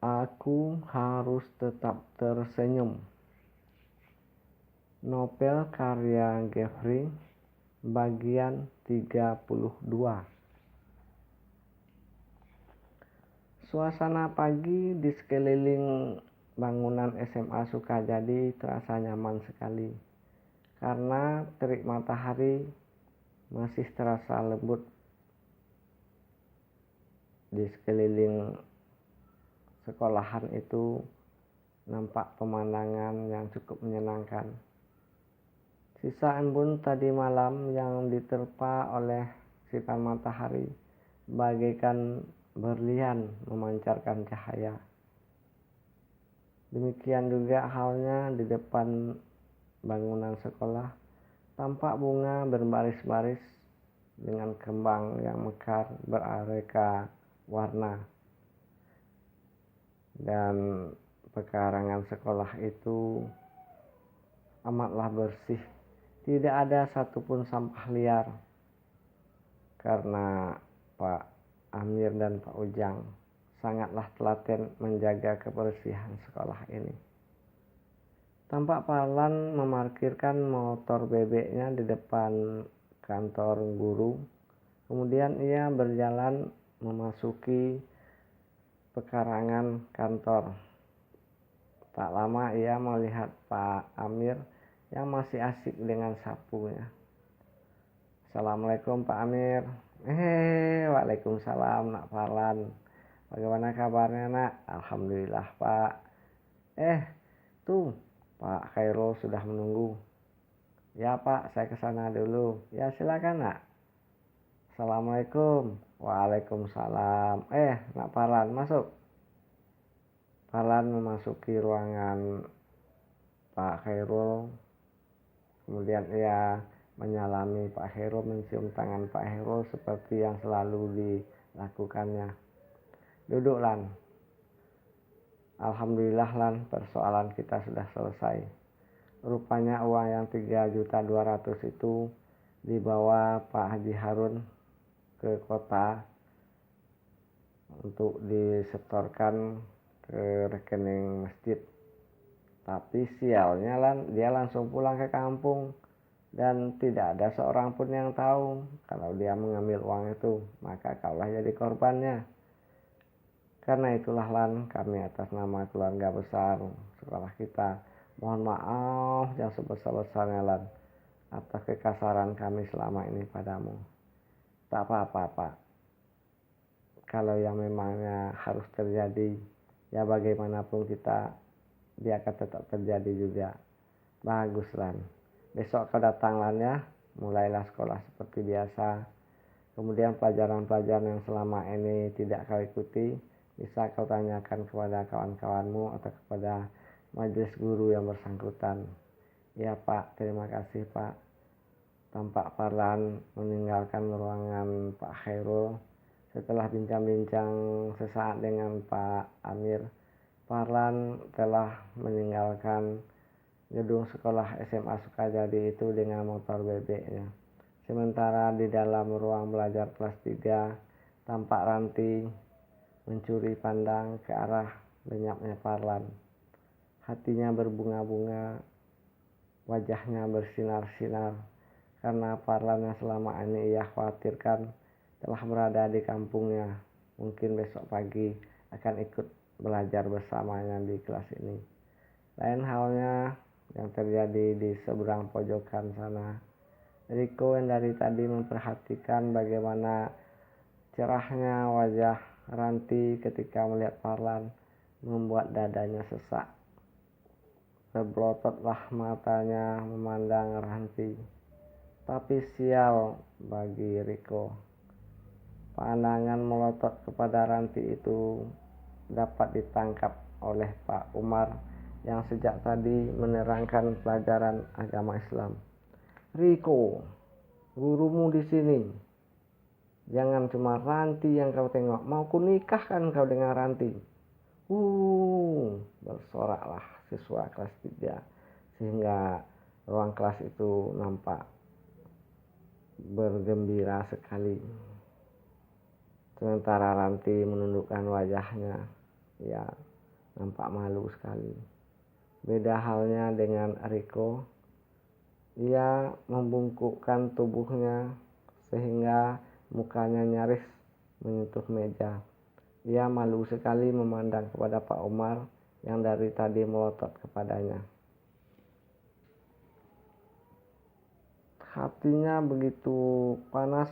Aku harus tetap tersenyum. Novel karya Geoffrey, bagian 32. Suasana pagi di sekeliling bangunan SMA Sukajadi terasa nyaman sekali karena terik matahari masih terasa lembut di sekeliling sekolahan itu. Nampak pemandangan yang cukup menyenangkan. Sisa embun tadi malam yang diterpa oleh sinar matahari bagaikan berlian memancarkan cahaya. Demikian juga halnya di depan bangunan sekolah, tampak bunga berbaris-baris dengan kembang yang mekar beraneka warna. Dan pekarangan sekolah itu amatlah bersih, tidak ada satupun sampah liar karena Pak Amir dan Pak Ujang sangatlah telaten menjaga kebersihan sekolah ini. Tampak Parlan memarkirkan motor bebeknya di depan kantor guru. Kemudian ia berjalan memasuki pekarangan kantor. Tak lama ia melihat Pak Amir yang masih asik dengan sapunya. Assalamualaikum Pak Amir. Waalaikumsalam Nak Parlan. Bagaimana kabarnya Nak? Alhamdulillah Pak. Tuh Pak Khairul sudah menunggu. Ya Pak, saya kesana dulu. Ya silakan Nak. Assalamualaikum. Waalaikumsalam. Nak Parlan masuk. Parlan memasuki ruangan Pak Khairul. Kemudian ia menyalami Pak Khairul, mencium tangan Pak Khairul seperti yang selalu dilakukannya. Duduk Lan. Alhamdulillah Lan, persoalan kita sudah selesai. Rupanya uang yang 3.200.000 itu dibawa Pak Haji Harun ke kota untuk disetorkan ke rekening masjid. Tapi sialnya Lan, dia langsung pulang ke kampung dan tidak ada seorang pun yang tahu kalau dia mengambil uang itu. Maka kaulah jadi korbannya. Karena itulah Lan, kami atas nama keluarga besar sekolah kita mohon maaf yang sebesar-besarnya Lan atas kekasaran kami selama ini padamu. Tak apa-apa Pak. Kalau yang memangnya harus terjadi, ya bagaimanapun dia akan tetap terjadi juga. Bagus Lan. Besok kau datang Lan ya. Mulailah sekolah seperti biasa. Kemudian pelajaran-pelajaran yang selama ini tidak kau ikuti, bisa kau tanyakan kepada kawan-kawanmu atau kepada majelis guru yang bersangkutan. Ya Pak, terima kasih Pak. Tampak Parlan meninggalkan ruangan Pak Khairul. Setelah bincang-bincang sesaat dengan Pak Amir, Parlan telah meninggalkan gedung sekolah SMA Sukajadi itu dengan motor bebeknya. Sementara di dalam ruang belajar kelas 3, tampak Ranti mencuri pandang ke arah lenyapnya Parlan. Hatinya berbunga-bunga, wajahnya bersinar-sinar karena Parlan yang selama ini ia khawatirkan telah berada di kampungnya. Mungkin besok pagi akan ikut belajar bersamanya di kelas ini. Lain halnya yang terjadi di seberang pojokan sana. Riko yang dari tadi memperhatikan bagaimana cerahnya wajah Ranti ketika melihat Parlan membuat dadanya sesak. Terbelototlah matanya memandang Ranti. Tapi sial bagi Riko. Pandangan melotot kepada Ranti itu dapat ditangkap oleh Pak Umar yang sejak tadi menerangkan pelajaran agama Islam. Riko, gurumu di sini. Jangan cuma Ranti yang kau tengok, mau kunikahkan kau dengan Ranti. Bersoraklah siswa kelas 3 sehingga ruang kelas itu nampak bergembira sekali. Sementara Ranti menundukkan wajahnya. Ya, nampak malu sekali. Beda halnya dengan Riko, ia membungkukkan tubuhnya sehingga mukanya nyaris menyentuh meja. Ia malu sekali memandang kepada Pak Umar yang dari tadi melotot kepadanya. Hatinya begitu panas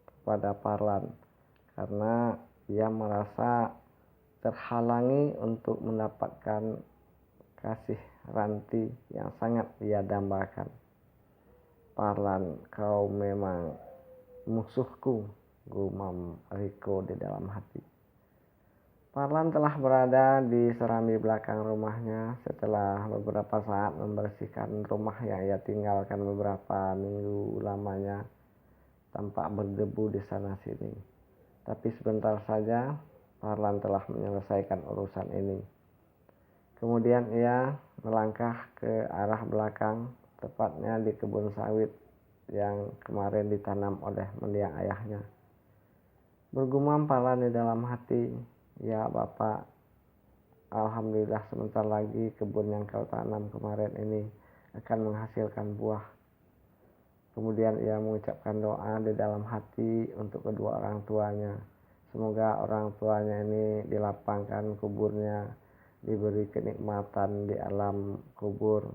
kepada Parlan karena ia merasa terhalangi untuk mendapatkan kasih Ranti yang sangat ia dambakan. Parlan, kau memang musuhku, gumam Riko di dalam hati. Parlan telah berada di serambi belakang rumahnya setelah beberapa saat membersihkan rumah yang ia tinggalkan beberapa minggu lamanya, tampak berdebu di sana sini. Tapi sebentar saja Parlan telah menyelesaikan urusan ini. Kemudian ia melangkah ke arah belakang, tepatnya di kebun sawit yang kemarin ditanam oleh mendiang ayahnya. Bergumam Parlan di dalam hati, ya Bapak, alhamdulillah sebentar lagi kebun yang kau tanam kemarin ini akan menghasilkan buah. Kemudian ia mengucapkan doa di dalam hati untuk kedua orang tuanya. Semoga orang tuanya ini dilapangkan kuburnya, diberi kenikmatan di alam kubur,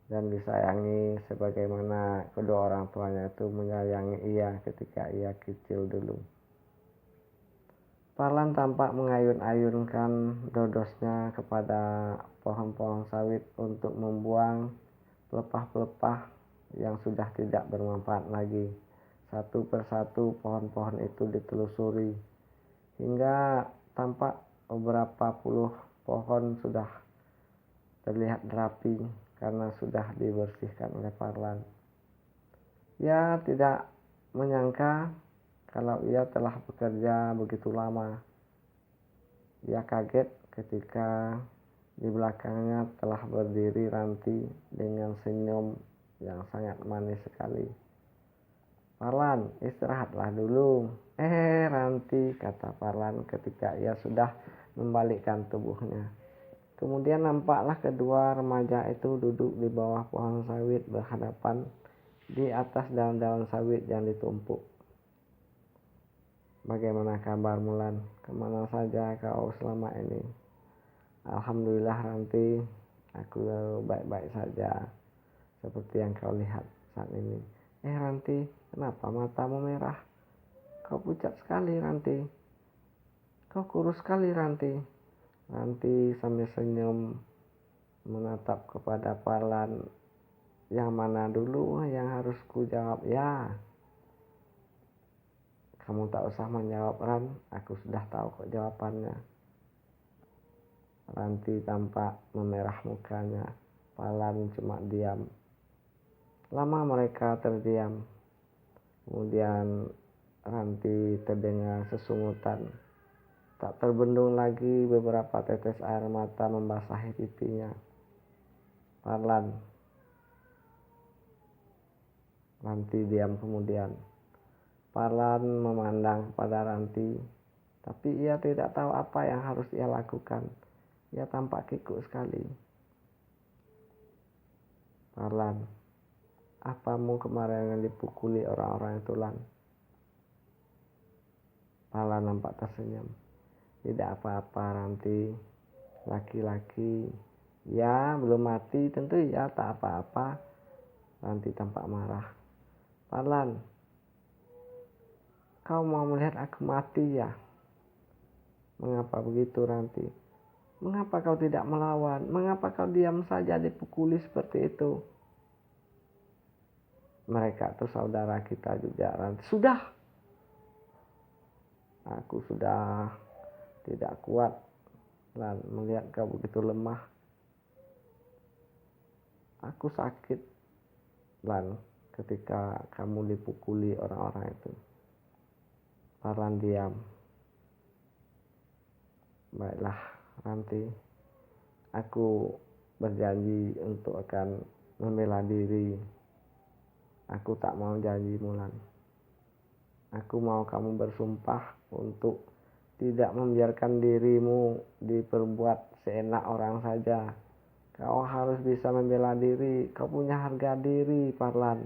dan disayangi sebagaimana kedua orang tuanya itu menyayangi ia ketika ia kecil dulu. Parlan tampak mengayun-ayunkan dodosnya kepada pohon-pohon sawit untuk membuang pelepah-pelepah yang sudah tidak bermanfaat lagi. Satu persatu pohon-pohon itu ditelusuri hingga tampak beberapa puluh pohon sudah terlihat rapi karena sudah dibersihkan oleh Parlan. Ia tidak menyangka kalau ia telah bekerja begitu lama. Ia kaget ketika di belakangnya telah berdiri Ranti dengan senyum yang sangat manis sekali. Parlan, istirahatlah dulu. Ranti, kata Parlan ketika ia sudah membalikkan tubuhnya. Kemudian nampaklah kedua remaja itu duduk di bawah pohon sawit berhadapan di atas daun-daun sawit yang ditumpuk. Bagaimana kabar Mulan? Kemana saja kau selama ini? Alhamdulillah Ranti, aku baik-baik saja seperti yang kau lihat saat ini. Ranti, kenapa matamu merah? Kau pucat sekali Ranti. Kau kurus sekali Ranti. Ranti sambil senyum menatap kepada Parlan. Yang mana dulu yang harus ku jawab? Ya, kamu tak usah menjawab Ran, aku sudah tahu kok jawabannya. Ranti tampak memerah mukanya. Parlan cuma diam. Lama mereka terdiam. Kemudian Ranti terdengar sesungutan. Tak terbendung lagi beberapa tetes air mata membasahi pipinya. Parlan. Ranti diam kemudian. Parlan memandang pada Ranti, tapi ia tidak tahu apa yang harus ia lakukan. Ia tampak kikuk sekali. Parlan, apamu kemarin yang dipukuli orang-orang itu Lan? Parlan nampak tersenyum. Tidak apa-apa Ranti, laki-laki. Ya belum mati tentu ya tak apa-apa. Ranti tampak marah. Parlan, kau mau melihat aku mati ya? Mengapa begitu Ranti? Mengapa kau tidak melawan? Mengapa kau diam saja dipukuli seperti itu? Mereka itu saudara kita juga Ranti. Sudah! Aku sudah tidak kuat dan melihat kau begitu lemah. Aku sakit dan ketika kamu dipukuli orang-orang itu. Parlan diam. Baiklah Ranti, aku berjanji untuk akan membela diri. Aku tak mau janji Mulan. Aku mau kamu bersumpah untuk tidak membiarkan dirimu diperbuat seenak orang saja. Kau harus bisa membela diri. Kau punya harga diri, Parlan.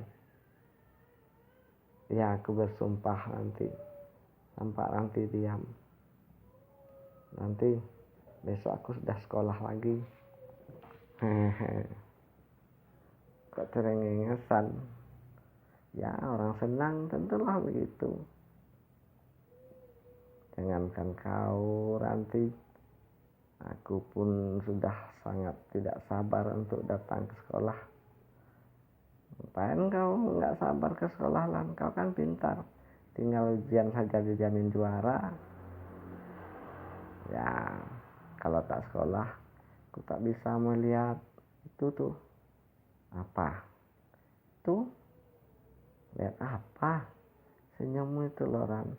Ya, aku bersumpah nanti. Tampak nanti diam. Nanti besok aku sudah sekolah lagi. Hehe. Kok cengengesan? Ya, orang senang tentulah begitu. Jangankan kau, Ranti, aku pun sudah sangat tidak sabar untuk datang ke sekolah. Ngapain kau nggak sabar ke sekolah, Lan? Kau kan pintar. Tinggal ujian saja dijamin juara. Ya, kalau tak sekolah, aku tak bisa melihat itu tuh. Apa? Tuh? Lihat apa? Senyummu itu, Loran.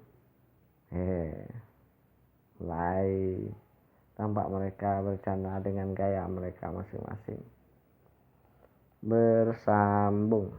Mulai tampak mereka bercanda dengan gaya mereka masing-masing. Bersambung.